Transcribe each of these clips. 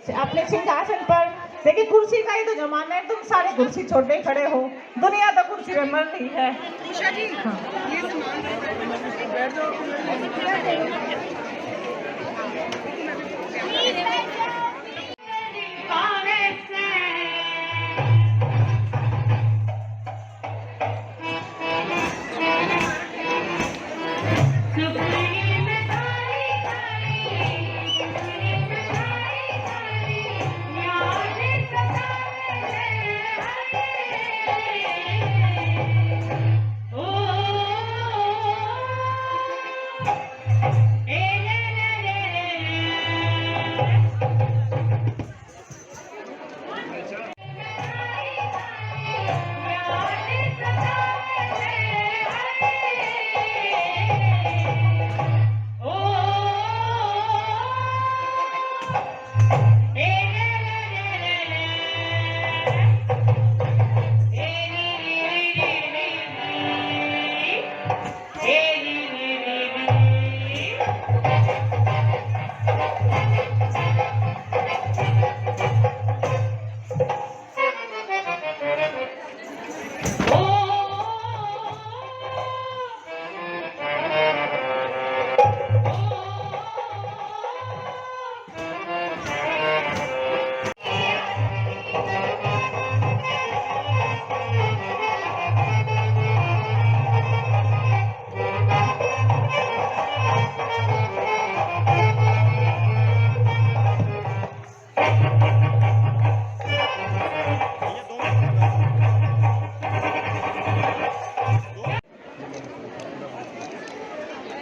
अपने सिंहासन पर। देखिए कुर्सी का ही तो जमाना है, तुम सारे कुर्सी छोड़े खड़े हो, दुनिया तो कुर्सी में मर रही है। ईशा जी, हाँ। ये सामान बैठ जाओ।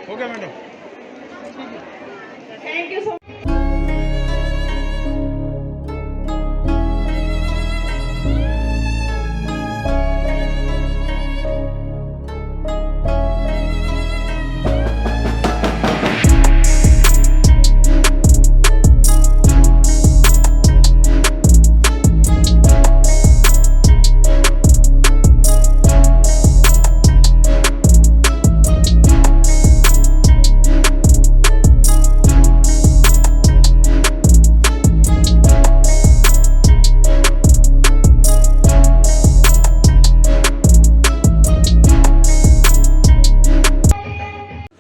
हो गया मैडम, थैंक यू सो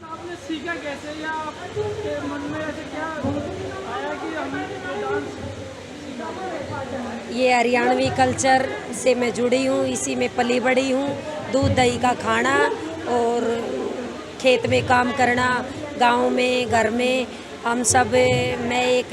आपने सीखा कैसे, या आपके मन में ऐसे क्या आया कि हम ये डांस सीखा? ये हरियाणवी कल्चर से मैं जुड़ी हूँ, इसी में पली बड़ी हूँ। दूध दही का खाना और खेत में काम करना, गांव में घर में हम सब, मैं एक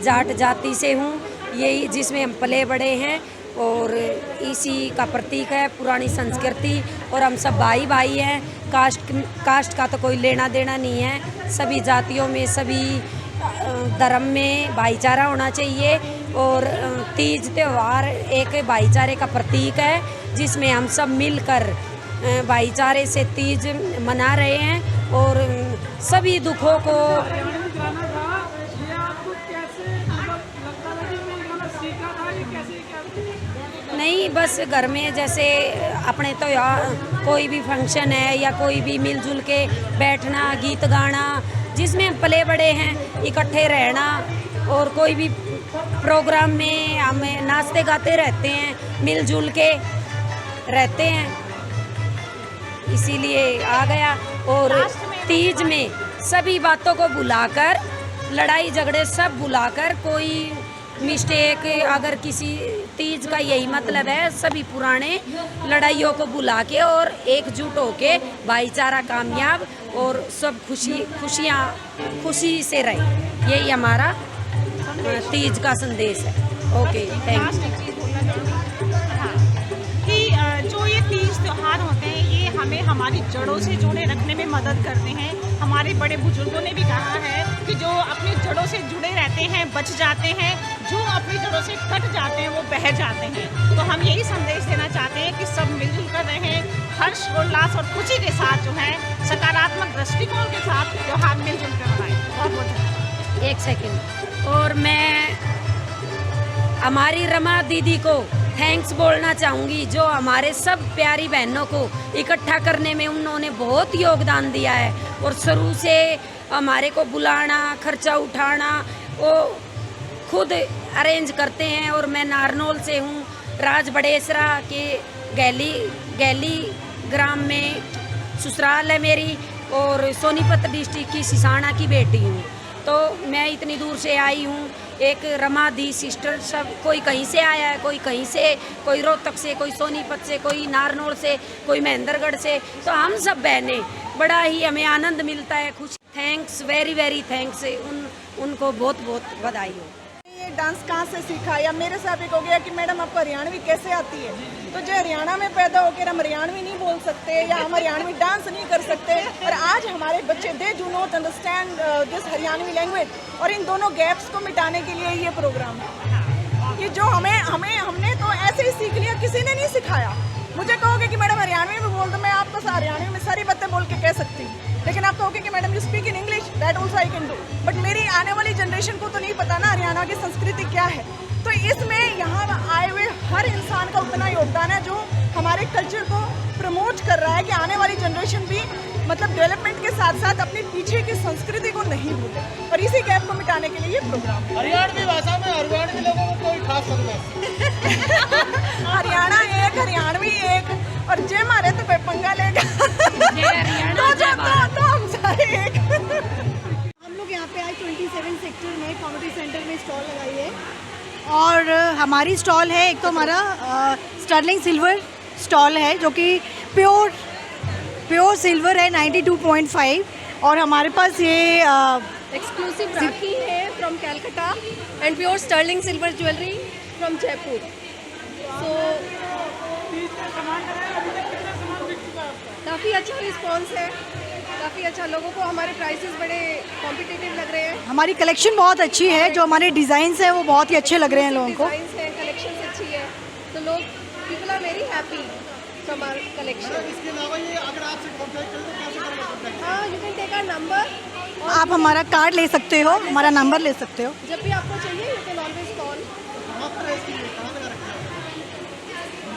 जाट जाति से हूँ, यही जिसमें हम पले बड़े हैं और इसी का प्रतीक है पुरानी संस्कृति। और हम सब भाई भाई हैं, कास्ट का तो कोई लेना देना नहीं है। सभी जातियों में, सभी धर्म में भाईचारा होना चाहिए। और तीज त्यौहार एक भाईचारे का प्रतीक है, जिसमें हम सब मिलकर भाईचारे से तीज मना रहे हैं और सभी दुखों को। हरियाणवी गाना था, ये आपको कैसे लगता था कि मैं गाना सीखा था, ये कैसे क्या? नहीं, बस घर में जैसे अपने तो कोई भी फंक्शन है या कोई भी मिलजुल के बैठना, गीत गाना, जिसमें हम पले बड़े हैं, इकट्ठे रहना। और कोई भी प्रोग्राम में हम नाचते गाते रहते हैं, मिलजुल के रहते हैं, इसीलिए आ गया। और तीज में सभी बातों को भुलाकर, लड़ाई झगड़े सब भुलाकर, कोई मिस्टेक अगर किसी, तीज का यही मतलब है सभी पुराने लड़ाइयों को भुला के और एकजुट होके भाईचारा कामयाब और सब खुशी से रहे, यही हमारा तीज का संदेश है। Okay, thank you. कि जो ये तीज त्योहार होते हैं, ये हमें हमारी जड़ों से जोड़े रखने में मदद करते हैं। हमारे बड़े बुजुर्गों ने भी कहा है कि जो अपनी जड़ों से जुड़े रहते हैं बच जाते हैं, जो अपनी जड़ों से कट जाते हैं वो बह जाते हैं। तो हम यही संदेश देना चाहते हैं कि सब मिलजुल कर रहें, हर्ष उल्लास और खुशी के साथ जो है सकारात्मक दृष्टिकोण के साथ त्योहार मिलजुल कर मनाएं। बहुत बहुत धन्यवाद। एक सेकंड, और मैं हमारी रमा दीदी को थैंक्स बोलना चाहूँगी, जो हमारे सब प्यारी बहनों को इकट्ठा करने में उन्होंने बहुत योगदान दिया है। और शुरू से हमारे को बुलाना, खर्चा उठाना, वो खुद अरेंज करते हैं। और मैं नारनौल से हूँ, राज बड़ेसरा के गैली ग्राम में ससुराल है मेरी, और सोनीपत डिस्ट्रिक्ट की सिसाना की बेटी हूँ। तो मैं इतनी दूर से आई हूँ। एक रमा दी सिस्टर, सब कोई कहीं से आया है, कोई कहीं से, कोई रोहतक से, कोई सोनीपत से, कोई नारनौल से, कोई महेंद्रगढ़ से। तो हम सब बहनें, बड़ा ही हमें आनंद मिलता है, खुश। थैंक्स, वेरी वेरी थैंक्स, उनको बहुत बहुत बधाई हो। ये डांस कहाँ से सीखा, या मेरे साथ एक हो गया कि मैडम आपको हरियाणवी कैसे आती है। तो जो हरियाणा में पैदा होकर हम हरियाणवी नहीं बोल सकते या हम हरियाणवी डांस नहीं कर सकते, और आज हमारे बच्चे they do not understand this Haryanvi language, और इन दोनों गैप्स को मिटाने के लिए ये प्रोग्राम है कि जो हमने तो ऐसे ही सीख लिया, किसी ने नहीं सिखाया। मुझे कहोगे कि मैडम हरियाणवी में बोल दो, मैं आपको हरियाणवी में सारी बातें बोल के कह सकती हूँ, लेकिन आप कहोगे कि madam you speak in English, that also I can do. But मेरी आने वाली जनरेशन को तो नहीं पता ना हरियाणा की संस्कृति क्या है। तो इसमें यहाँ आए हुए हर इंसान का उतना योगदान है जो हमारे कल्चर को प्रमोट कर रहा है कि आने वाली जनरेशन भी मतलब डेवलपमेंट के साथ साथ अपनी पीछे की संस्कृति को नहीं भूले, और इसी गैप को मिटाने के लिए ये प्रोग्राम। हरियाणवी भाषा में हरियाणवी लोगों को कोई खास हरियाणा एक, हरियाणवी एक, और जे मारे तो कोई पंगा लेगा तो हम सारे एक। हम लोग यहाँ पे आए 27 सेक्टर में कॉमेडी सेंटर में स्टॉल लगाई है, और हमारी स्टॉल है, एक तो हमारा स्टर्लिंग सिल्वर स्टॉल है जो कि प्योर सिल्वर है 92.5, और हमारे पास ये एक्सक्लूसिव राखी है from Calcutta and pure sterling silver jewellery from Jaipur. So काफ़ी अच्छा रिस्पॉन्स है, काफ़ी अच्छा, लोगों को हमारे प्राइसेस बड़े कॉम्पिटिटिव लग रहे हैं। हमारी कलेक्शन बहुत अच्छी है, जो हमारे डिज़ाइंस हैं वो बहुत ही अच्छे लग रहे हैं लोगों को। डिज़ाइंस हैं, कलेक्शन अच्छी है, तो लोग people are very happy from our collection. इसके अलावा ये अगर आपसे कॉन्टैक्ट करें तो कैसे करेंगे? हाँ, you can take our number, आप हमारा कार्ड ले सकते हो, हमारा नंबर ले सकते हो। जब भी आपको चाहिए यू कैन ऑलवेज कॉल। कहाँ पर है इसकी, कहाँ लगा रखा है?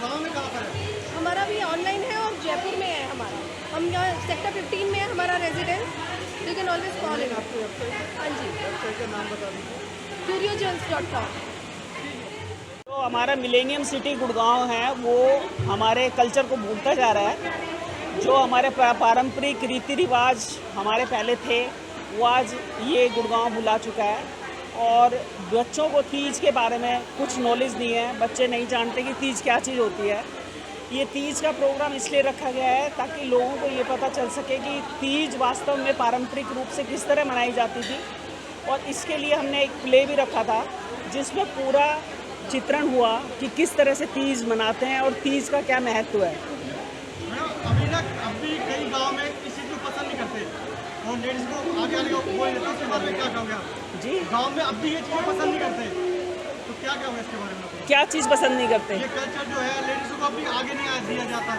गाँव में कहाँ पर है? हमारा भी ऑनलाइन है और जयपुर में है हमारा। हम यहाँ सेक्टर 15 में है हमारा residence, you can always call in. हाँ जी, वेबसाइट का नाम बता दीजिए। curiojewels.com। तो हमारा मिलेनियम सिटी गुड़गांव है, वो हमारे कल्चर को भूलता जा रहा है। जो हमारे पारंपरिक रीति रिवाज हमारे पहले थे, वो आज ये गुड़गांव भुला चुका है। और बच्चों को तीज के बारे में कुछ नॉलेज नहीं है, बच्चे नहीं जानते कि तीज क्या चीज़ होती है। ये तीज का प्रोग्राम इसलिए रखा गया है ताकि लोगों को ये पता चल सके कि तीज वास्तव में पारंपरिक रूप से किस तरह मनाई जाती थी। और इसके लिए हमने एक प्ले भी रखा था जिसमें पूरा चित्रण हुआ कि किस तरह से तीज मनाते हैं और तीज का क्या महत्व है। अभी कई गांव में किसी को पसंद नहीं करते और लेडीज को आगे आने को बोल देते हैं, उसके बारे में क्या कहोगे? जी, गांव में अब भी ये चीज़ें पसंद नहीं करते, तो क्या कहोगे इसके बारे में? क्या चीज़ पसंद नहीं करते? ये कल्चर जो है लेडीज को अभी आगे नहीं दिया जाता।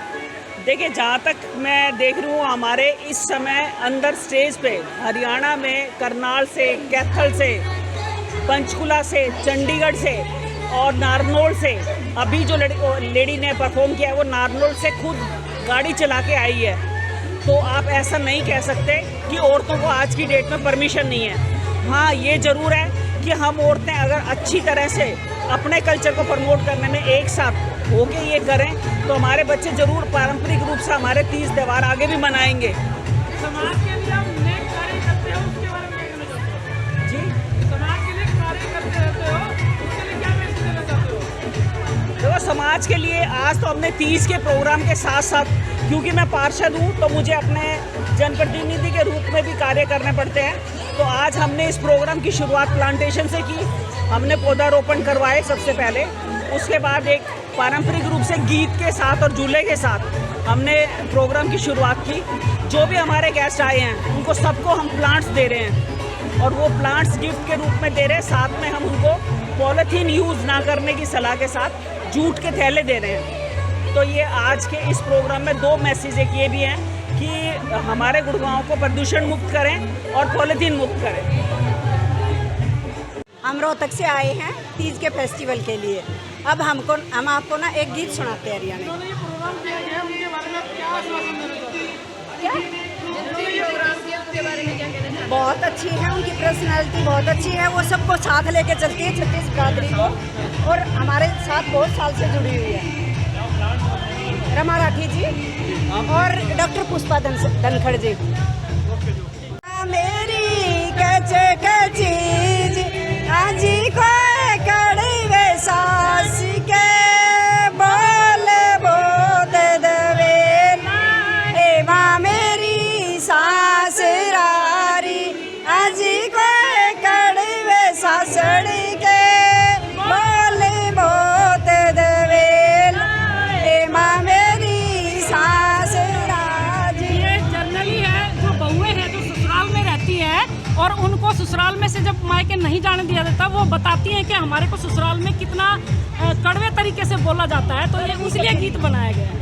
देखिए, जहाँ तक मैं देख रही हूँ हमारे इस समय अंदर स्टेज पे हरियाणा में करनाल से, कैथल से, पंचकुला से, चंडीगढ़ से और नारनौल से, अभी जो लेडी ने परफॉर्म किया है वो नारनौल से खुद गाड़ी चला के आई है। तो आप ऐसा नहीं कह सकते कि औरतों को आज की डेट में परमिशन नहीं है। हाँ, ये ज़रूर है कि हम औरतें अगर अच्छी तरह से अपने कल्चर को प्रमोट करने में एक साथ होके ये करें तो हमारे बच्चे ज़रूर पारंपरिक रूप से हमारे तीज त्यौहार आगे भी मनाएंगे। समाज के लिए आप नेक कार्य करते हो, उसके बारे में क्या कहना चाहते हो? जी, समाज के लिए कार्य करते रहते हो, उसके लिए क्या मैसेज देना चाहते हो? देखो, समाज के लिए आज तो हमने तीज के प्रोग्राम के साथ साथ, क्योंकि मैं पार्षद हूँ तो मुझे अपने जनप्रतिनिधि के रूप में भी कार्य करने पड़ते हैं। तो आज हमने इस प्रोग्राम की शुरुआत प्लांटेशन से की। हमने पौधारोपण करवाए सबसे पहले, उसके बाद एक पारंपरिक रूप से गीत के साथ और झूले के साथ हमने प्रोग्राम की शुरुआत की। जो भी हमारे गेस्ट आए हैं उनको सबको हम प्लांट्स दे रहे हैं और वो प्लांट्स गिफ्ट के रूप में दे रहे हैं। साथ में हम उनको पॉलीथीन यूज़ ना करने की सलाह के साथ जूट के थैले दे रहे हैं। तो ये आज के इस प्रोग्राम में दो मैसेज एक ये भी हैं कि हमारे गुड़गांव को प्रदूषण मुक्त करें और पॉलीथीन मुक्त करें। हम रोहतक से आए हैं तीज के फेस्टिवल के लिए। अब हम आपको ना एक गीत सुनाते हैं हरियाणा। उन्होंने ये प्रोग्राम किया गया, उनके बारे में क्या आश्वासन देना चाहते हैं? क्या जिन्होंने प्रोग्राम किया उनके बारे में क्या कहना चाहते हैं? बहुत अच्छी है, उनकी पर्सनालिटी बहुत अच्छी है, वो सबको साथ लेके चलती है छत्तीस बिरादरी को, और हमारे साथ बहुत साल से जुड़ी हुई है। रमा राठी जी और डॉक्टर पुष्पा धनखड़ जी। मेरी कच चीज आजी को कड़वे सास के बोल बोत दवे एवा मेरी सास रारी आजी को कड़वे सासड़ी के बोल बोत दवे एवा मेरी सास रारी। ये जनरली है जो बहुएं हैं जो ससुराल में रहती है और उनको ससुराल में से जब मायके नहीं जाने दिया जाता, वो बताती हैं कि हमारे को ससुराल में कितना कड़वे तरीके से बोला जाता है, तो ये इसलिए गीत बनाया गया है।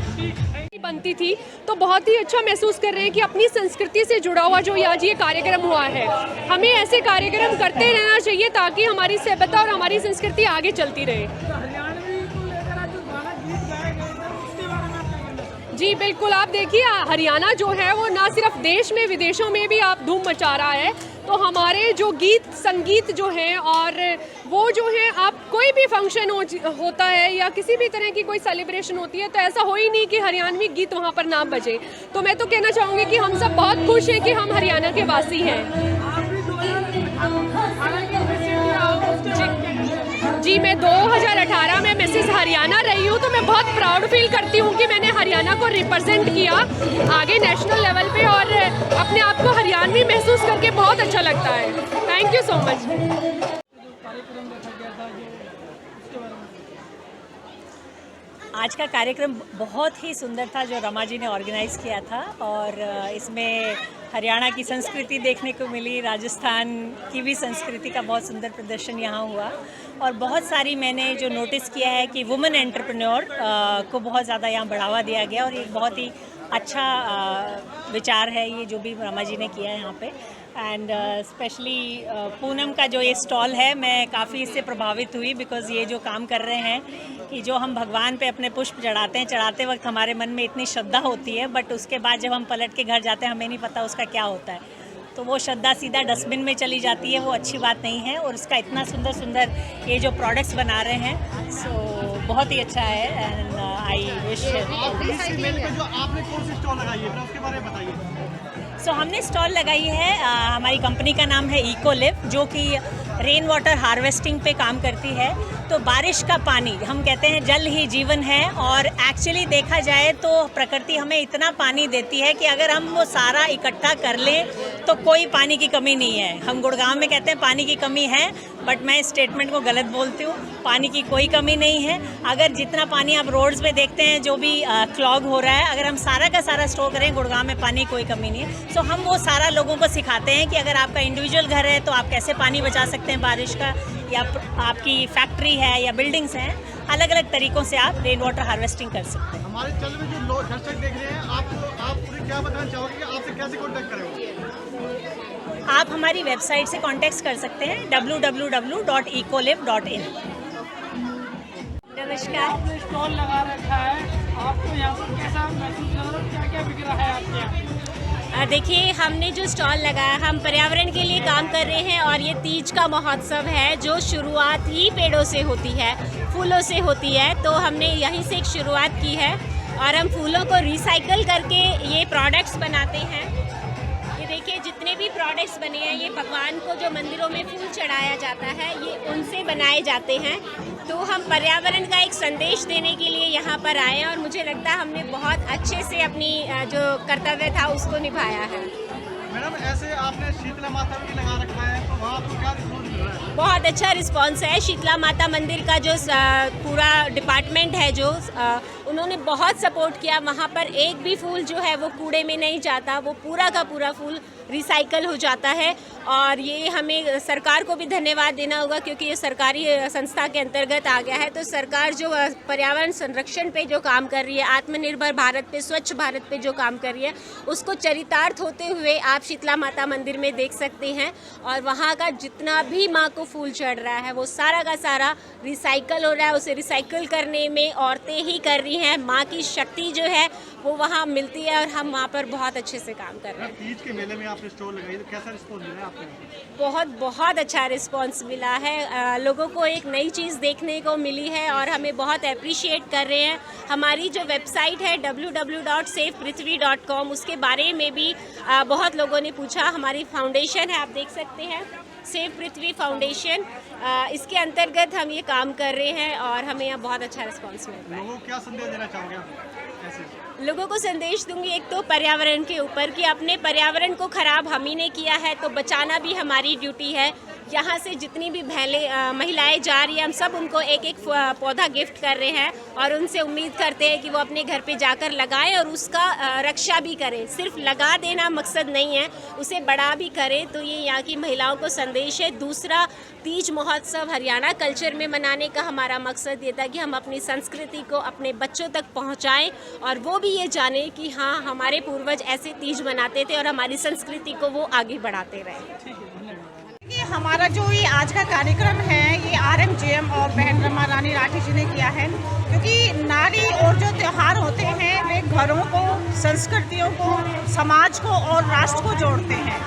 बनती थी तो बहुत ही अच्छा महसूस कर रहे हैं कि अपनी संस्कृति से जुड़ा हुआ जो आज ये कार्यक्रम हुआ है, हमें ऐसे कार्यक्रम करते रहना चाहिए ताकि हमारी सभ्यता और हमारी संस्कृति आगे चलती रहे। हरियाणवी को लेकर आज जो गाना गीत गाया गया है उसके बारे में आप क्या कहना चाहते हैं? जी बिल्कुल, आप देखिए हरियाणा जो है वो ना सिर्फ देश में विदेशों में भी आप धूम मचा रहा है। तो हमारे जो गीत संगीत जो हैं और वो जो है, आप कोई भी फंक्शन होता है या किसी भी तरह की कोई सेलिब्रेशन होती है तो ऐसा हो ही नहीं कि हरियाणवी गीत वहाँ पर ना बजे। तो मैं तो कहना चाहूँगी कि हम सब बहुत खुश हैं कि हम हरियाणा के वासी हैं। जी मैं 2018 में मिसेस हरियाणा रही हूँ, तो मैं बहुत प्राउड फील करती हूँ कि मैंने हरियाणा को रिप्रेजेंट किया आगे नेशनल लेवल पे, और अपने आप को हरियाणवी महसूस करके बहुत अच्छा लगता है। Thank you so much. आज का कार्यक्रम बहुत ही सुंदर था जो रमा जी ने ऑर्गेनाइज़ किया था, और इसमें हरियाणा की संस्कृति देखने को मिली, राजस्थान की भी संस्कृति का बहुत सुंदर प्रदर्शन यहाँ हुआ, और बहुत सारी मैंने जो नोटिस किया है कि वुमेन एंटरप्रेन्योर को बहुत ज़्यादा यहाँ बढ़ावा दिया गया, और एक बहुत ही अच्छा विचार है ये जो भी रमा जी ने किया है यहाँ पे। एंड स्पेशली पूनम का जो ये स्टॉल है, मैं काफ़ी इससे प्रभावित हुई, बिकॉज़ ये जो काम कर रहे हैं कि जो हम भगवान पे अपने पुष्प चढ़ाते हैं, चढ़ाते वक्त हमारे मन में इतनी श्रद्धा होती है, बट उसके बाद जब हम पलट के घर जाते हैं हमें नहीं पता उसका क्या होता है, तो वो श्रद्धा सीधा डस्टबिन में चली जाती है, वो अच्छी बात नहीं है। और उसका इतना सुंदर सुंदर ये जो प्रोडक्ट्स बना रहे हैं, सो बहुत ही अच्छा है, एंड आई विश। आपने कौन सी स्टॉल लगाई है उसके बारे में बताइए। सो हमने स्टॉल लगाई है, हमारी कंपनी का नाम है इको लिव, जो कि रेन वाटर हार्वेस्टिंग पे काम करती है। तो बारिश का पानी, हम कहते हैं जल ही जीवन है, और एक्चुअली देखा जाए तो प्रकृति हमें इतना पानी देती है कि अगर हम वो सारा इकट्ठा कर लें तो कोई पानी की कमी नहीं है। हम गुड़गांव में कहते हैं पानी की कमी है, बट मैं इस स्टेटमेंट को गलत बोलती हूँ, पानी की कोई कमी नहीं है। अगर जितना पानी आप रोड्स पे देखते हैं जो भी क्लॉग हो रहा है, अगर हम सारा का सारा स्टोर करें, गुड़गांव में पानी की कोई कमी नहीं है। सो हम वो सारा लोगों को सिखाते हैं कि अगर आपका इंडिविजुअल घर है तो आप कैसे पानी बचा सकते हैं बारिश का, या आपकी फैक्ट्री है या बिल्डिंग्स हैं, अलग अलग तरीक़ों से आप रेन वाटर हार्वेस्टिंग कर सकते हैं। हमारे चैनल में जो लोग दर्शक देख रहे हैं, आप उन्हें क्या बताना चाहोगे कि आपसे कैसे कॉन्टैक्ट करें? आप हमारी वेबसाइट से कॉन्टैक्ट कर सकते हैं www.ecolive.in। नमस्कार। आपने स्टॉल लगा रखा है, आपको यहाँ पर कैसा महसूस कर रहा है, क्या क्या बिक रहा है आपके यहाँ? देखिए, हमने जो स्टॉल लगाया, हम पर्यावरण के लिए काम कर रहे हैं, और ये तीज का महोत्सव है जो शुरुआत ही पेड़ों से होती है, फूलों से होती है। तो हमने यहीं से एक शुरुआत की है, और हम फूलों को रिसाइकल करके ये प्रोडक्ट्स बनाते हैं। ये देखिए, जितने भी प्रोडक्ट्स बने हैं, ये भगवान को जो मंदिरों में फूल चढ़ाया जाता है, ये उनसे बनाए जाते हैं। तो हम पर्यावरण का एक संदेश देने के लिए यहाँ पर आए हैं, और मुझे लगता है हमने बहुत अच्छे से अपनी जो कर्तव्य था उसको निभाया है। मैडम, ऐसे आपने शीतला माता भी लगा रखा है, तो वहाँ आपको क्या रिस्पॉन्स मिल रहा है? बहुत अच्छा रिस्पॉन्स है। शीतला माता मंदिर का जो पूरा डिपार्टमेंट है, जो उन्होंने बहुत सपोर्ट किया। वहाँ पर एक भी फूल जो है वो कूड़े में नहीं जाता, वो पूरा का पूरा फूल रिसाइकल हो जाता है। और ये हमें सरकार को भी धन्यवाद देना होगा, क्योंकि ये सरकारी संस्था के अंतर्गत आ गया है। तो सरकार जो पर्यावरण संरक्षण पे जो काम कर रही है, आत्मनिर्भर भारत पे, स्वच्छ भारत पे जो काम कर रही है, उसको चरितार्थ होते हुए आप शीतला माता मंदिर में देख सकते हैं। और वहाँ का जितना भी माँ को फूल चढ़ रहा है वो सारा का सारा रिसाइकल हो रहा है। उसे रिसाइकल करने में औरतें ही कर रही हैं। माँ की शक्ति जो है वो वहाँ मिलती है और हम वहाँ पर बहुत अच्छे से काम कर रहे हैं। तीज के मेले में आपने स्टॉल लगाई तो कैसा रिस्पॉन्स मिला है आपको? बहुत अच्छा रिस्पॉन्स मिला है। लोगों को एक नई चीज़ देखने को मिली है और हमें बहुत अप्रिशिएट कर रहे हैं। हमारी जो वेबसाइट है www.saveprithvi.com उसके बारे में भी बहुत लोगों ने पूछा। हमारी फाउंडेशन है, आप देख सकते हैं, सेव पृथ्वी फाउंडेशन, इसके अंतर्गत हम ये काम कर रहे हैं और हमें यहाँ बहुत अच्छा रिस्पॉन्स मिल रहा है। लोगों को क्या संदेश देना चाहोगे आप? कैसे? लोगों को संदेश दूंगी एक तो पर्यावरण के ऊपर कि अपने पर्यावरण को खराब हम ही ने किया है तो बचाना भी हमारी ड्यूटी है। यहाँ से जितनी भी महिलाएं जा रही हैं हम सब उनको एक एक पौधा गिफ्ट कर रहे हैं और उनसे उम्मीद करते हैं कि वो अपने घर पे जाकर लगाएं और उसका रक्षा भी करें। सिर्फ लगा देना मकसद नहीं है, उसे बड़ा भी करें। तो ये यहाँ की महिलाओं को संदेश है। दूसरा, तीज महोत्सव हरियाणा कल्चर में मनाने का हमारा मकसद ये था कि हम अपनी संस्कृति को अपने बच्चों तक पहुँचाएँ और वो भी ये जाने कि हाँ हमारे पूर्वज ऐसे तीज मनाते थे और हमारी संस्कृति को वो आगे बढ़ाते रहे। हमारा जो ये आज का कार्यक्रम है ये RMJM और बहन रमा रानी राठी जी ने किया है, क्योंकि नारी और जो त्यौहार होते हैं वे घरों को, संस्कृतियों को, समाज को और राष्ट्र को जोड़ते हैं।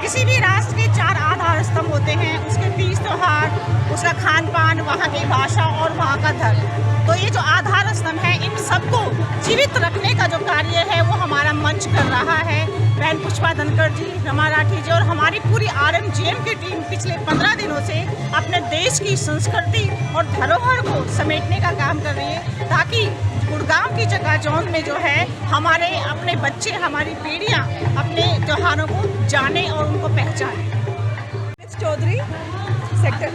किसी भी राष्ट्र के 4 आधार स्तंभ होते हैं, उसके तीज त्योहार, उसका खान पान, वहाँ की भाषा और वहाँ का धर्म। तो ये जो आधार स्तंभ है इन सबको जीवित रखने का जो कार्य है वो हमारा मंच कर रहा है। बहन पुष्पा धनखड़ जी, रमा राठी जी और हमारी पूरी RMJM की टीम पिछले 15 दिनों से अपने देश की संस्कृति और धरोहर को समेटने का काम कर रही है, ताकि गुड़गांव की चकाचौंध में जो है हमारे अपने बच्चे, हमारी पीढ़ियां अपने त्योहारों को जाने और उनको पहचाने। चौधरी सेक्टर।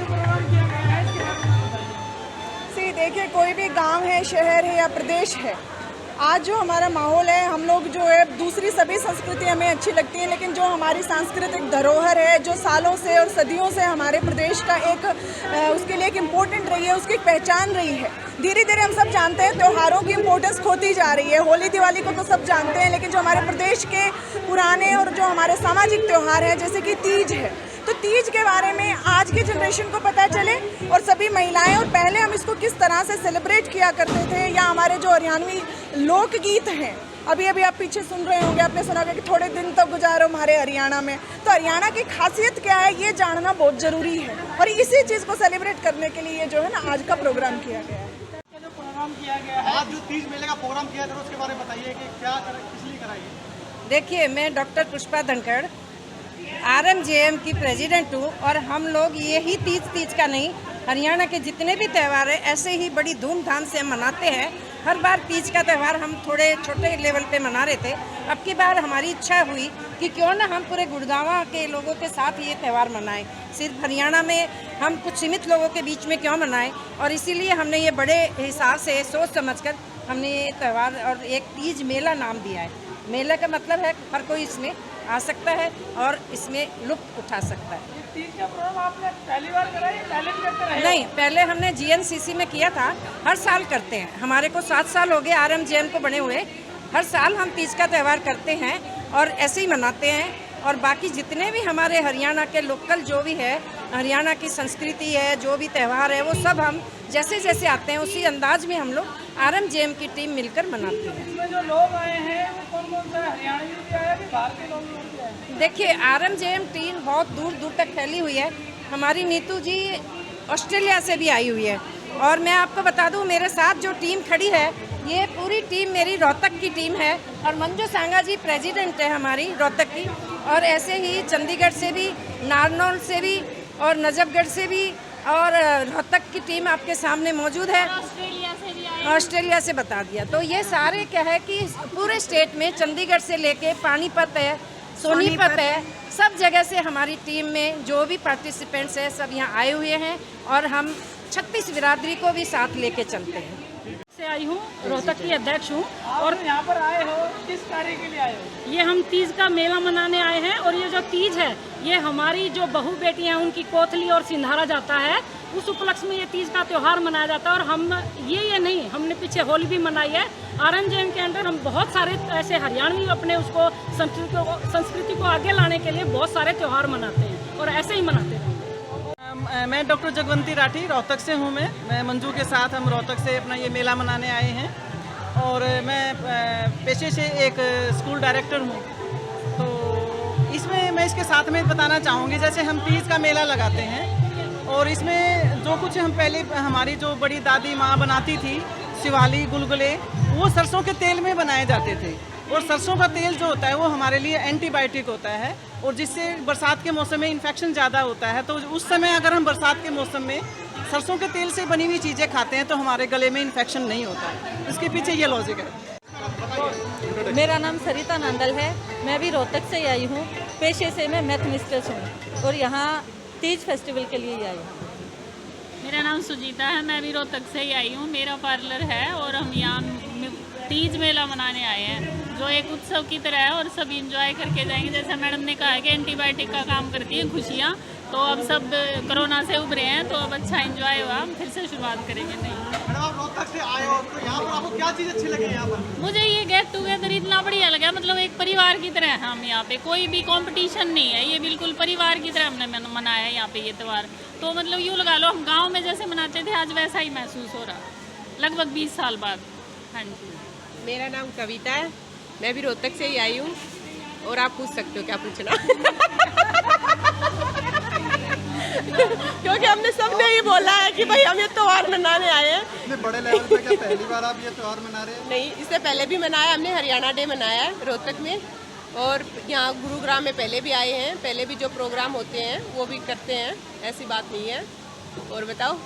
देखिए, कोई भी गांव है, शहर है या प्रदेश है, आज जो हमारा माहौल है, हम लोग जो है दूसरी सभी संस्कृति हमें अच्छी लगती हैं, लेकिन जो हमारी सांस्कृतिक धरोहर है जो सालों से और सदियों से हमारे प्रदेश का एक उसके लिए एक इम्पोर्टेंट रही है, उसकी एक पहचान रही है, धीरे धीरे हम सब जानते हैं त्योहारों की इम्पोर्टेंस खोती जा रही है। होली दिवाली को तो सब जानते हैं, लेकिन जो हमारे प्रदेश के पुराने और जो हमारे सामाजिक त्यौहार हैं जैसे कि तीज है, तो तीज के बारे में आज की जनरेशन को पता चले और सभी महिलाएं, और पहले हम इसको किस तरह से सेलिब्रेट किया करते थे, या हमारे जो हरियाणवी लोकगीत हैं, अभी आप पीछे सुन रहे होंगे, आपने सुना होगा कि थोड़े दिन तो गुजारो हमारे हरियाणा में, तो हरियाणा की खासियत क्या है ये जानना बहुत ज़रूरी है और इसी चीज़ को सेलिब्रेट करने के लिए जो है ना आज का प्रोग्राम किया गया है। आज जो तीज मेले का प्रोग्राम किया था उसके बारे में बताइए कि क्या किस लिए कराइए? देखिए, मैं डॉक्टर पुष्पा धनखड़ RMJM की प्रेसिडेंट हूँ और हम लोग यही तीज का नहीं, हरियाणा के जितने भी त्यौहार हैं ऐसे ही बड़ी धूमधाम से मनाते हैं। हर बार तीज का त्यौहार हम थोड़े छोटे लेवल पे मना रहे थे, अब की बार हमारी इच्छा हुई कि क्यों ना हम पूरे गुड़गांव के लोगों के साथ ये त्यौहार मनाएं, सिर्फ हरियाणा में हम कुछ सीमित लोगों के बीच में क्यों मनाएं, और इसीलिए हमने ये बड़े हिसाब से सोच समझकर हमने ये त्यौहार और एक तीज मेला नाम दिया है। मेले का मतलब है हर कोई इसमें आ सकता है और इसमें लुत्फ उठा सकता है। तीज का प्रोग्राम आपने पहली बार करा या पहले भी करते रहे? नहीं, पहले हमने GNCC में किया था, हर साल करते हैं। हमारे को 7 साल हो गए RMJM को बने हुए, हर साल हम तीज का त्यौहार करते हैं और ऐसे ही मनाते हैं। और बाकी जितने भी हमारे हरियाणा के लोकल जो भी है, हरियाणा की संस्कृति है, जो भी त्यौहार है, वो सब हम जैसे जैसे आते हैं उसी अंदाज में हम लोग RMJM की टीम मिलकर मनाते हैं। इसमें जो लोग आए हैं वो कौन से हरियाणवी भी आए कि बाहर के लोग भी आए? देखिए, RMJM टीम बहुत दूर दूर तक फैली हुई है। हमारी नीतू जी ऑस्ट्रेलिया से भी आई हुई है, और मैं आपको बता दूं मेरे साथ जो टीम खड़ी है ये पूरी टीम मेरी रोहतक की टीम है, और मंजू सांगा जी प्रेसिडेंट है हमारी रोहतक की, और ऐसे ही चंडीगढ़ से भी, नारनौल से भी और नजफगढ़ से भी, और रोहतक की टीम आपके सामने मौजूद है, ऑस्ट्रेलिया से बता दिया। तो ये सारे क्या है कि पूरे स्टेट में चंडीगढ़ से लेके पानीपत है, सोनीपत है, सब जगह से हमारी टीम में जो भी पार्टिसिपेंट्स हैं सब यहाँ आए हुए हैं, और हम 36 बिरादरी को भी साथ लेके चलते हैं। से आई हूँ, रोहतक की अध्यक्ष हूँ। और यहाँ पर आए हो किस कार्य के लिए आए हो? ये हम तीज का मेला मनाने आए हैं, और ये जो तीज है ये हमारी जो बहू बेटियाँ हैं उनकी कोथली और सिंधारा जाता है, उस उपलक्ष्य में ये तीज का त्यौहार मनाया जाता है। और हम ये नहीं, हमने पीछे होली भी मनाई है। RMJM के अंदर हम बहुत सारे ऐसे हरियाणवी अपने उसको संस्कृति को आगे लाने के लिए बहुत सारे त्यौहार मनाते हैं और ऐसे ही मनाते हैं। मैं डॉक्टर जगवंती राठी रोहतक से हूँ। मैं मंजू के साथ हम रोहतक से अपना ये मेला मनाने आए हैं और मैं पेशे से एक स्कूल डायरेक्टर हूँ। तो इसमें मैं इसके साथ में बताना चाहूँगी, जैसे हम तीज का मेला लगाते हैं और इसमें जो कुछ हम पहले हमारी जो बड़ी दादी माँ बनाती थी, शिवाली गुलगुले, वो सरसों के तेल में बनाए जाते थे। और सरसों का तेल जो होता है वो हमारे लिए एंटीबायोटिक होता है और जिससे बरसात के मौसम में इन्फेक्शन ज़्यादा होता है। तो उस समय अगर हम बरसात के मौसम में सरसों के तेल से बनी हुई चीज़ें खाते हैं तो हमारे गले में इन्फेक्शन नहीं होता। इसके पीछे ये लॉजिक है। मेरा नाम सरिता नंदल है, मैं भी रोहतक से आई हूँ। पेशे से मैं मैथ मिस्ट्रेस हूँ और यहाँ तीज फेस्टिवल के लिए आई हूँ। मेरा नाम सुजीता है, मैं भी रोहतक से ही आई हूँ। मेरा पार्लर है और हम यहाँ तीज मेला मनाने आए हैं जो एक उत्सव की तरह है और सभी इंजॉय करके जाएंगे। जैसा मैडम ने कहा है कि एंटीबायोटिक का काम करती है खुशियाँ, तो अब सब कोरोना से उभरे हैं तो अब अच्छा एंजॉय हुआ, हम फिर से शुरुआत करेंगे। नहीं मैडम आप रोहतक से आए हो तो यहाँ पर आपको क्या चीज़ अच्छी लगी यहाँ पर? मुझे ये गेट टुगेदर इतना बढ़िया लगा, मतलब एक परिवार की तरह है हम यहाँ पे, कोई भी कंपटीशन नहीं है, ये बिल्कुल परिवार की तरह हमने मनाया है यहाँ पे ये त्यौहार। तो मतलब यूँ लगा लो हम गाँव में जैसे मनाते थे आज वैसा ही महसूस हो रहा, लगभग 20 साल बाद। हाँ जी। मेरा नाम कविता है, मैं भी रोहतक से ही आई हूँ और आप पूछ सकते हो क्या पूछना। क्योंकि हमने सबने ही बोला है कि भाई हम ये त्यौहार मनाने आए हैं। इतने बड़े लेवल पे क्या पहली बार आप ये त्यौहार मना रहे हैं? नहीं, इससे पहले भी मनाया हमने, हरियाणा डे मनाया है रोहतक में और यहाँ गुरुग्राम में पहले भी आए हैं। पहले भी जो प्रोग्राम होते हैं वो भी करते हैं, ऐसी बात नहीं है। और बताओ।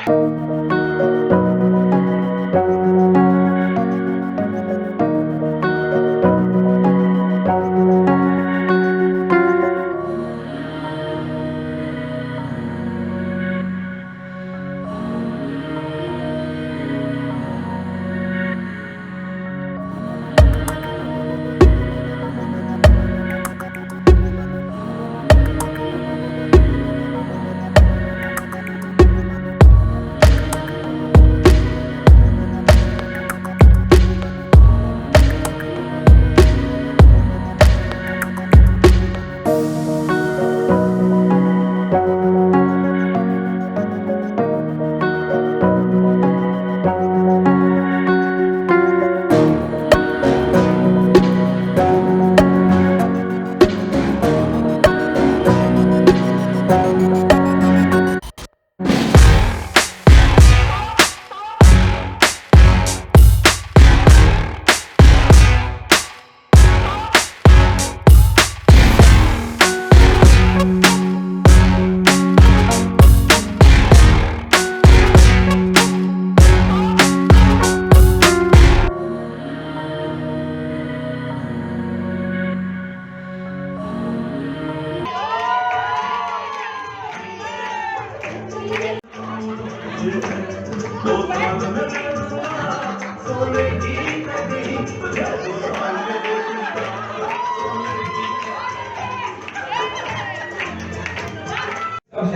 सबसे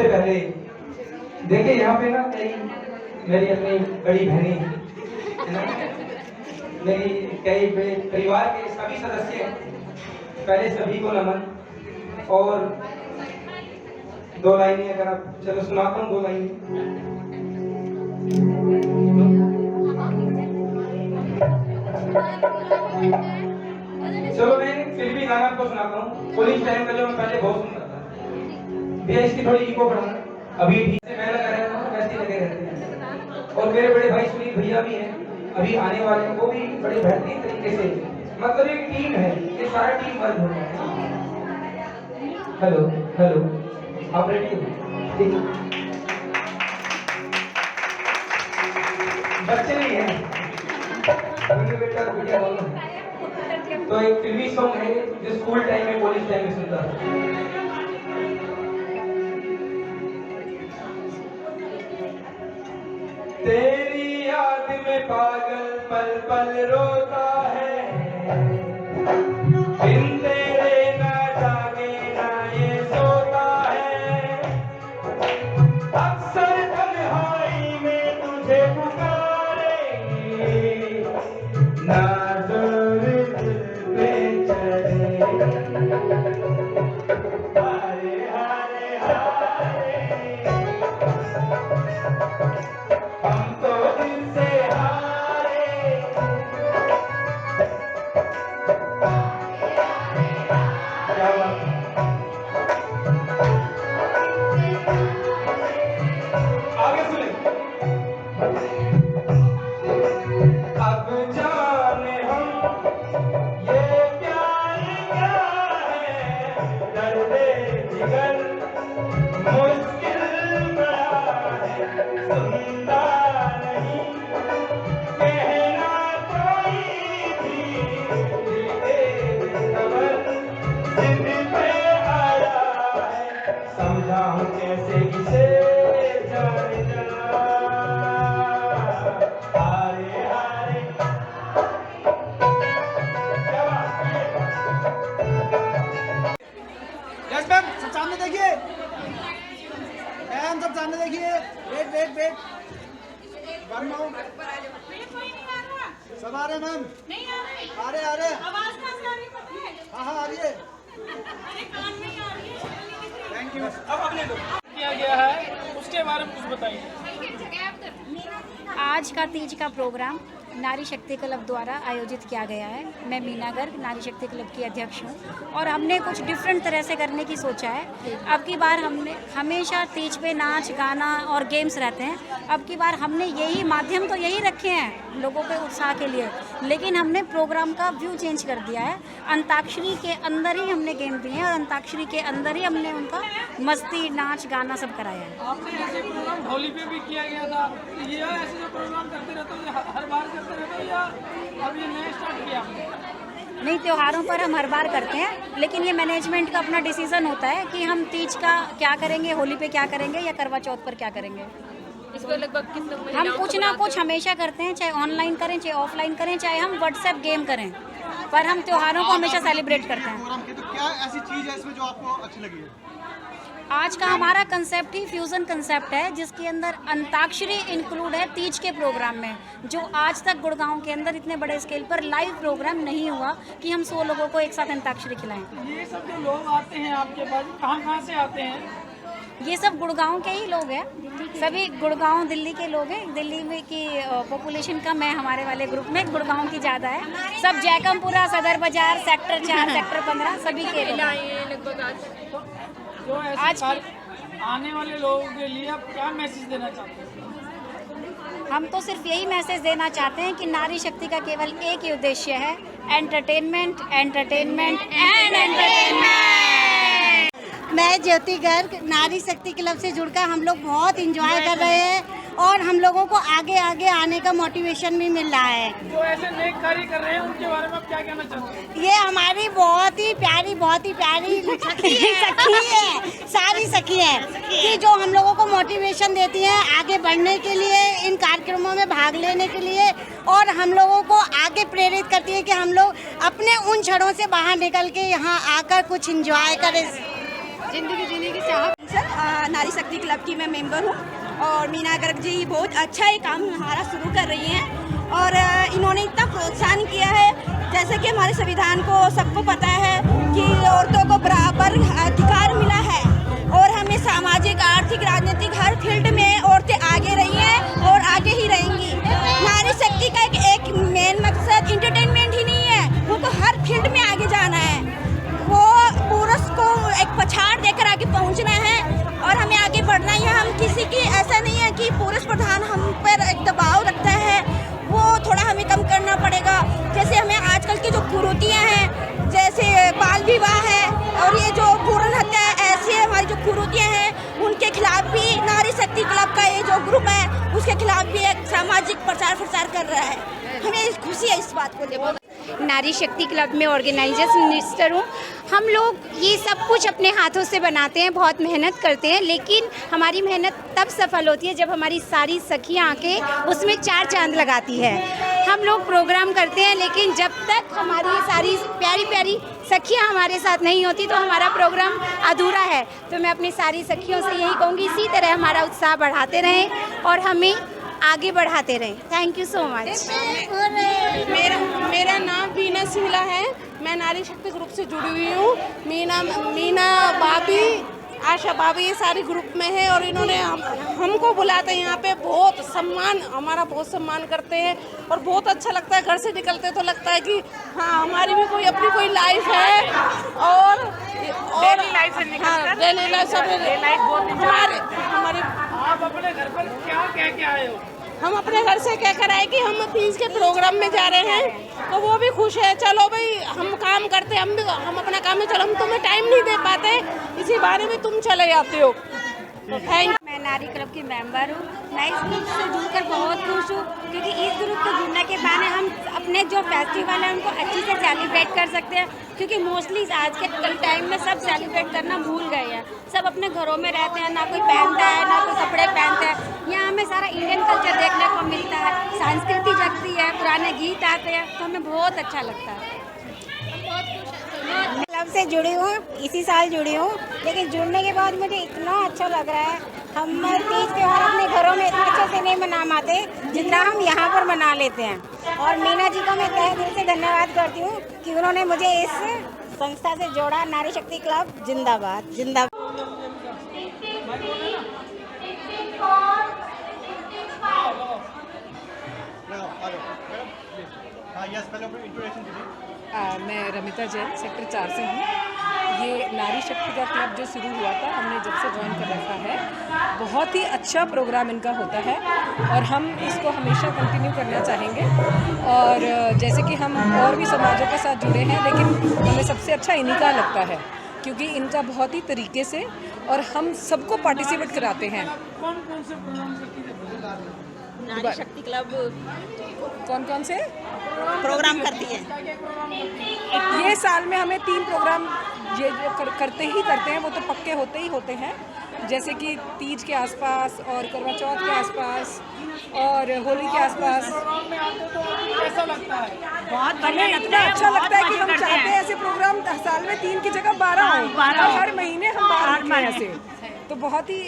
पहले देखिए यहाँ पे ना कई मेरी अपनी बड़ी बहनें है ना, मेरी कई परिवार के सभी सदस्य हैं, पहले सभी को नमन। और दो लाइनें अगर आप चलो सुनाता हूँ, दो लाइनें। चलो मैं फिल्मी गाना आपको सुनाता हूँ। पुलिस टाइम का जो मैं पहले बहुत सुनता था, भैया इसकी थोड़ी इको बढ़ाना, अभी ठीक से मैं लगा रहता हूँ वैसे लगे रहते हैं। और मेरे बड़े भाई सुनील भैया भी हैं, अभी आने वाले हैं, वो भी बड़े बेहतरीन तरीके से, मतलब एक टीम है, ये सारा टीम वर्क हो रहा है। हेलो हेलो, आप रेडी हो? ठीक है, बच्चे नहीं हैं, बेटा भैया दोनों। तो एक फिल्मी सॉन्ग है जो स्कूल टाइम में, कॉलेज टाइम में सुनता था। तेरी याद में पागल पल पल रोता है, बिन तेरे ना जागे ना ये सोता है, अक्सर तन्हाई में तुझे पुकारे, ना जोर दिल पे चढ़े, हारे हारे हारे हम तो दिल से हारे, क्या बात है? आगे सुने। अब जाने हम ये प्यार क्या है, दर्दे जिगर मुश्किल बड़ा है, सुनता नहीं कहना कोई भी, दिल के खबर जिद पे आया है, समझाऊं कैसे इसे जाने जा, हारे हारे। क्या बात है? यस मैम, सब सामने देखिए मैम, सब सामने देखिए। Wait wait wait, one more. सब आ रहे मैम? नहीं आ रहे। आ रहे आ रहे। आवाज कहाँ से आ रही है? हाँ हाँ आ रही है। अरे कान में ही आ रही है। Thank you. अब अगले दो किया गया है उसके बारे में कुछ बताइए। आज का तीज का प्रोग्राम नारी शक्ति क्लब द्वारा आयोजित किया गया है। मैं मीना गर्ग नारी शक्ति क्लब की अध्यक्ष हूँ और हमने कुछ डिफरेंट तरह से करने की सोचा है। अब की बार हमने हमेशा तीज पे नाच गाना और गेम्स रहते हैं, अब की बार हमने यही माध्यम तो यही रखे हैं लोगों के उत्साह के लिए, लेकिन हमने प्रोग्राम का व्यू चेंज कर दिया है। अंताक्षरी के अंदर ही हमने गेम दिए हैं और अंताक्षरी के अंदर ही हमने उनका मस्ती नाच गाना सब कराया है। आपने जैसे प्रोग्राम होली पे भी किया गया था, ये ऐसे जो प्रोग्राम करते रहते हो हर बार करते रहते हो या अभी नया स्टार्ट किया आपने? नहीं, त्योहारों पर हम हर बार करते हैं, लेकिन ये मैनेजमेंट का अपना डिसीजन होता है कि हम तीज का क्या करेंगे, होली पे क्या करेंगे या करवा चौथ पर क्या करेंगे। इसको लगभग कितने हम कुछ ना कुछ हमेशा करते हैं, चाहे ऑनलाइन करें चाहे ऑफलाइन करें, चाहे हम व्हाट्सएप गेम करें, पर हम त्योहारों को हमेशा सेलिब्रेट करते हैं। तो क्या ऐसी चीज है इसमें जो आपको अच्छी लगी है? आज का हमारा कंसेप्ट ही फ्यूज़न कंसेप्ट है, जिसके अंदर अंताक्षरी इंक्लूड है तीज के प्रोग्राम में, जो आज तक गुड़गांव के अंदर इतने बड़े स्केल पर लाइव प्रोग्राम नहीं हुआ कि हम 100 लोगों को एक साथ अंताक्षरी खिलाएं। ये सब जो लोग आते हैं आपके पास, कहाँ से आते हैं? ये सब गुड़गांव के ही लोग हैं, सभी गुड़गांव दिल्ली के लोग हैं। दिल्ली में की पॉपुलेशन कम है हमारे वाले ग्रुप में, गुड़गांव की ज़्यादा है। सब जैकमपुरा, सदर बाजार, सेक्टर 4, सेक्टर 15 सभी के लोग जो आज आने वाले लोगों के लिए आप क्या मैसेज देना चाहते हैं? हम तो सिर्फ यही मैसेज देना चाहते हैं कि नारी शक्ति का केवल एक ही उद्देश्य है, एंटरटेनमेंट, एंटरटेनमेंट एंड एंटरटेनमेंट। मैं ज्योति गर्ग नारी शक्ति क्लब से जुड़कर हम लोग बहुत इंजॉय कर रहे हैं और हम लोगों को आगे आगे आने का मोटिवेशन भी मिल रहा है। जो ऐसे नेक कार्य कर रहे हैं उनके बारे में आप क्या कहना चाहते हैं? ये हमारी बहुत ही प्यारी सखी है, सारी सखी है कि जो हम लोगों को मोटिवेशन देती हैं आगे बढ़ने के लिए, इन कार्यक्रमों में भाग लेने के लिए, और हम लोगों को आगे प्रेरित करती है कि हम लोग अपने उन छड़ों से बाहर निकल के यहाँ आकर कुछ एंजॉय करें, जिंदगी जीने की चाहत। नारी शक्ति क्लब की मैं मेंबर हूँ और मीना गर्ग जी बहुत अच्छा ये काम हमारा शुरू कर रही हैं और इन्होंने इतना प्रोत्साहन किया है। जैसे कि हमारे संविधान को सबको पता है कि औरतों को बराबर अधिकार मिला है और हमें सामाजिक, आर्थिक, राजनीतिक हर फील्ड में औरतें आगे रही हैं और आगे ही रहेंगी। नारी शक्ति का एक मेन मकसद इंटरटेनमेंट ही नहीं है, उनको हर फील्ड में आगे जाना है। वो पुरुष को एक पछाड़ देकर आगे पहुंचना है और हमें आगे बढ़ना है। हम किसी की ऐसा नहीं है कि पुरुष प्रधान हम पर एक दबाव रखता है, वो थोड़ा हमें कम करना पड़ेगा। जैसे हमें आजकल की जो कुरीतियाँ हैं, जैसे बाल विवाह है और ये जो भ्रूण हत्या है, ऐसी हमारी जो कुरीतियाँ हैं उनके खिलाफ भी नारी शक्ति क्लब का ये जो ग्रुप है उसके खिलाफ भी एक सामाजिक प्रचार प्रसार कर रहा है। हमें खुशी है इस बात को लेकर। नारी शक्ति क्लब में ऑर्गेनाइजर्स मिनिस्टर हूँ। हम लोग ये सब कुछ अपने हाथों से बनाते हैं, बहुत मेहनत करते हैं, लेकिन हमारी मेहनत तब सफल होती है जब हमारी सारी सखियाँ आके उसमें 4 चांद लगाती है। हम लोग प्रोग्राम करते हैं, लेकिन जब तक हमारी सारी प्यारी प्यारी सखियाँ हमारे साथ नहीं होती तो हमारा प्रोग्राम अधूरा है। तो मैं अपनी सारी सखियों से यही कहूँगी, इसी तरह हमारा उत्साह बढ़ाते रहें और हमें आगे बढ़ाते रहें। Thank you so much. मेरा नाम वीना सिंगला है, मैं नारी शक्ति ग्रुप से जुड़ी हुई हूँ। मीना भाभी, आशा भाभी ये सारे ग्रुप में है और इन्होंने हमको बुलाते हैं यहाँ पे, बहुत सम्मान, हमारा बहुत सम्मान करते हैं और बहुत अच्छा लगता है। घर से निकलते तो लगता है कि हाँ हमारी भी कोई अपनी कोई लाइफ है और डेली लाइफ से निकलकर डेली लाइफ हमारे। आप अपने घर पर क्या कह के आए हो? हम अपने घर से कह कर आए कि हम तीज के प्रोग्राम में जा रहे हैं, तो वो भी खुश है। चलो भाई हम काम करते, हम अपना काम में, चलो हम तुम्हें टाइम नहीं दे पाते, इसी बारे में तुम चले जाते हो। थैंक। मैं नारी क्लब की मेंबर हूँ। मैं इस ग्रुप से जुड़कर बहुत खुश हूँ, क्योंकि इस ग्रुप के जुड़ने के बाद हम अपने जो फेस्टिवल है उनको अच्छे से सेलिब्रेट कर सकते हैं, क्योंकि मोस्टली आज के टाइम में सब सेलिब्रेट करना भूल गए हैं। सब अपने घरों में रहते हैं, ना कोई पहनता है ना कोई कपड़े पहनते हैं। यहाँ हमें सारा इंडियन कल्चर देखने को मिलता है, संस्कृति जगती है, पुराने गीत आते हैं, तो हमें बहुत अच्छा लगता है। क्लब से जुड़ी हूँ, इसी साल जुड़ी हूँ, लेकिन जुड़ने के बाद मुझे इतना अच्छा लग रहा है। हम तीज त्योहार अपने घरों में इतने अच्छे से नहीं मना पाते जितना हम यहाँ पर मना लेते हैं। और मीना जी को मैं तहे दिल से धन्यवाद करती हूँ कि उन्होंने मुझे इस संस्था से जोड़ा। नारी शक्ति क्लब जिंदाबाद, जिंदाबाद। लगाओ, आ जाओ। यस, पहले अपनी इंट्रोडक्शन दीजिए। मैं रमिता जैन सेक्टर 4 से हूँ। ये नारी शक्ति का क्लब जो शुरू हुआ था, हमने जब से ज्वाइन कर रखा है, बहुत ही अच्छा प्रोग्राम इनका होता है और हम इसको हमेशा कंटिन्यू करना चाहेंगे। और जैसे कि हम और भी समाजों के साथ जुड़े हैं, लेकिन हमें सबसे अच्छा इन्हीं का लगता है क्योंकि इनका बहुत ही तरीके से और हम सबको पार्टिसिपेट कराते हैं। कौन कौन से प्रोग्राम नारी शक्ति क्लब कौन कौन से प्रोग्राम करती है? ये साल में हमें 3 प्रोग्राम ये जो करते हैं वो तो पक्के होते ही होते हैं, जैसे कि तीज के आसपास और करवा चौथ के आसपास और होली के आसपास। कैसा लगता है? बहुत बढ़िया लगता है, अच्छा लगता है कि हम चाहते हैं ऐसे प्रोग्राम साल में 3 की जगह 12 हो और हर महीने हम 12 रखें ऐसे, तो बहुत ही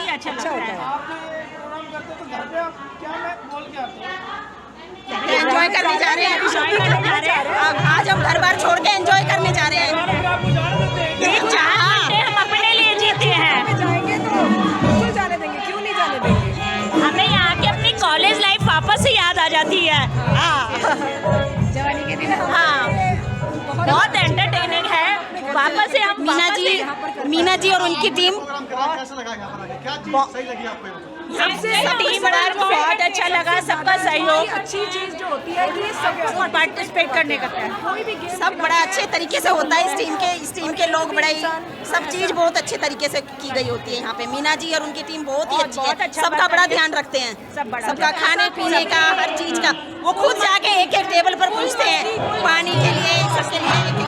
अच्छा होता है। प्रोग्राम करते तो घर पे आप क्या मैं बोल के आते हैं? एंजॉय करने जा रहे हैं, आज हम घर बार छोड़ के एंजॉय करने जा रहे हैं। हम अपने लिए जीते हैं, जाएंगे तो बिल्कुल जाने देंगे, क्यों नहीं जाने देंगे। हमें यहाँ की अपनी कॉलेज लाइफ वापस से याद आ जाती है। जवानी के दिन हाँ, बहुत एंटरटेनिंग है। वापस से हम मीना जी और उनकी टीम कैसा लगा यहाँ पर आके? क्या चीज़ सही लगी आपको? टीम वर्क बहुत अच्छा लगा, सबका सहयोग। अच्छी चीज जो होती है कि सबको पार्टिसिपेट करने का है, सब बड़ा अच्छे तरीके से होता है। इस टीम के लोग बड़ा ही सब चीज़ बहुत अच्छे तरीके से की गई होती है यहाँ पे। मीना जी और उनकी टीम बहुत ही अच्छी है, सबका बड़ा ध्यान रखते हैं, सबका खाने पीने का, हर चीज़ का। वो खुद जाके एक एक टेबल पर पूछते हैं, पानी के लिए, सबके लिए।